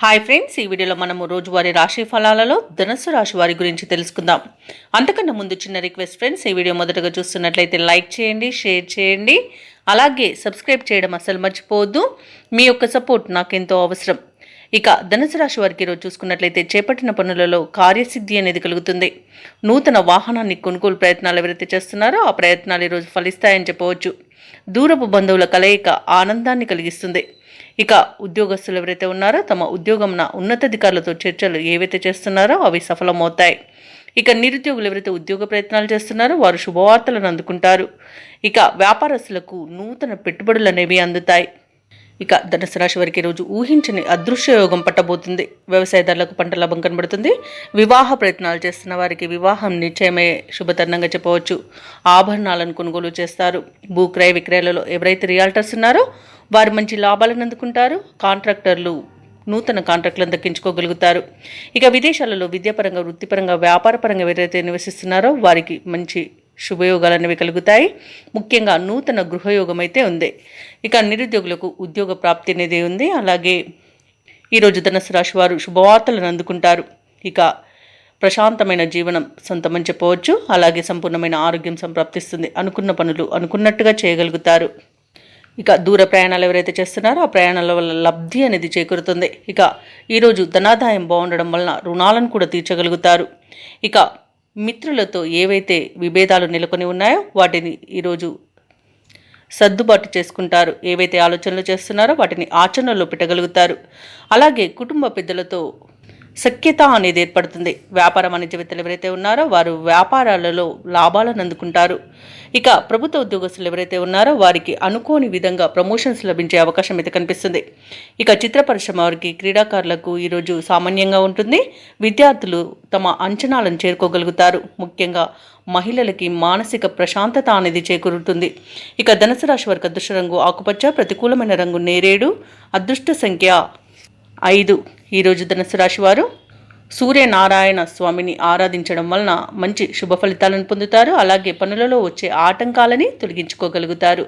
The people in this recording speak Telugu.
హాయ్ ఫ్రెండ్స్, ఈ వీడియోలో మనము రోజువారీ రాశి ఫలాలలో ధనుస్సు రాశి వారి గురించి తెలుసుకుందాం. అంతకన్నా ముందు చిన్న రిక్వెస్ట్ ఫ్రెండ్స్, ఈ వీడియో మొదటగా చూస్తున్నట్లయితే లైక్ చేయండి, షేర్ చేయండి, అలాగే సబ్స్క్రైబ్ చేయడం అసలు మర్చిపోవద్దు. మీ యొక్క సపోర్ట్ నాకెంతో అవసరం. ఇక ధనుసు రాశి వారికి ఈరోజు చూసుకున్నట్లయితే చేపట్టిన పనులలో కార్యసిద్ధి అనేది కలుగుతుంది. నూతన వాహనాన్ని కొనుగోలు ప్రయత్నాలు ఎవరైతే చేస్తున్నారో ఆ ప్రయత్నాలు ఈరోజు ఫలిస్తాయని చెప్పవచ్చు. దూరపు బంధువుల కలయిక ఆనందాన్ని కలిగిస్తుంది. ఇక ఉద్యోగస్తులు ఎవరైతే ఉన్నారో తమ ఉద్యోగంన ఉన్నతాధికారులతో చర్చలు ఏవైతే చేస్తున్నారో అవి సఫలమవుతాయి. ఇక నిరుద్యోగులు ఎవరైతే ఉద్యోగ ప్రయత్నాలు చేస్తున్నారో వారు శుభవార్తలను అందుకుంటారు. ఇక వ్యాపారస్తులకు నూతన పెట్టుబడులు అనేవి అందుతాయి. ఇక ధనుసు రాశి వారికి ఈరోజు ఊహించని అదృశ్య యోగం పట్టబోతుంది. వ్యవసాయదారులకు పంట లాభం కనబడుతుంది. వివాహ ప్రయత్నాలు చేస్తున్న వారికి వివాహం నిశ్చయమయ్యే శుభతరుణంగా చెప్పవచ్చు. ఆభరణాలను కొనుగోలు చేస్తారు. భూక్రయ విక్రయాలలో ఎవరైతే రియాల్టర్స్ ఉన్నారో వారు మంచి లాభాలను అందుకుంటారు. కాంట్రాక్టర్లు నూతన కాంట్రాక్టులను దక్కించుకోగలుగుతారు. ఇక విదేశాలలో విద్యాపరంగా, వృత్తిపరంగా, వ్యాపారపరంగా ఎవరైతే నివసిస్తున్నారో వారికి మంచి శుభయోగాలు అనేవి కలుగుతాయి. ముఖ్యంగా నూతన గృహయోగం అయితే ఉంది. ఇక నిరుద్యోగులకు ఉద్యోగ ప్రాప్తి అనేది ఉంది. అలాగే ఈరోజు ధనుసు రాశి వారు శుభవార్తలను అందుకుంటారు. ఇక ప్రశాంతమైన జీవనం సొంతమని చెప్పవచ్చు. అలాగే సంపూర్ణమైన ఆరోగ్యం సంప్రాప్తిస్తుంది. అనుకున్న పనులు అనుకున్నట్టుగా చేయగలుగుతారు. ఇక దూర ప్రయాణాలు ఎవరైతే చేస్తున్నారో ఆ ప్రయాణాల వల్ల లబ్ధి అనేది చేకూరుతుంది. ఇక ఈరోజు ధనాదాయం బాగుండడం వలన రుణాలను కూడా తీర్చగలుగుతారు. ఇక మిత్రులతో ఏవైతే విభేదాలు నెలకొని ఉన్నాయో వాటిని ఈరోజు సర్దుబాటు చేసుకుంటారు. ఏవైతే ఆలోచనలు చేస్తున్నారో వాటిని ఆచరణలో పెట్టగలుగుతారు. అలాగే కుటుంబ పెద్దలతో సఖ్యత అనేది ఏర్పడుతుంది. వ్యాపార వాణిజ్యవేత్తలు ఎవరైతే ఉన్నారో వారు వ్యాపారాలలో లాభాలను అందుకుంటారు. ఇక ప్రభుత్వ ఉద్యోగస్తులు ఎవరైతే ఉన్నారో వారికి అనుకోని విధంగా ప్రమోషన్స్ లభించే అవకాశం అయితే కనిపిస్తుంది. ఇక చిత్ర పరిశ్రమ వారికి, క్రీడాకారులకు ఈరోజు సామాన్యంగా ఉంటుంది. విద్యార్థులు తమ అంచనాలను చేరుకోగలుగుతారు. ముఖ్యంగా మహిళలకి మానసిక ప్రశాంతత అనేది చేకూరుతుంది. ఇక ధనుసు రాశి వారికి అదృష్ట రంగు ఆకుపచ్చ, ప్రతికూలమైన రంగు నేరేడు, అదృష్ట సంఖ్య 5. ఈరోజు ధనుసు రాశి వారు సూర్యనారాయణ స్వామిని ఆరాధించడం వలన మంచి శుభ ఫలితాలను పొందుతారు. అలాగే పనులలో వచ్చే ఆటంకాలని తొలగించుకోగలుగుతారు.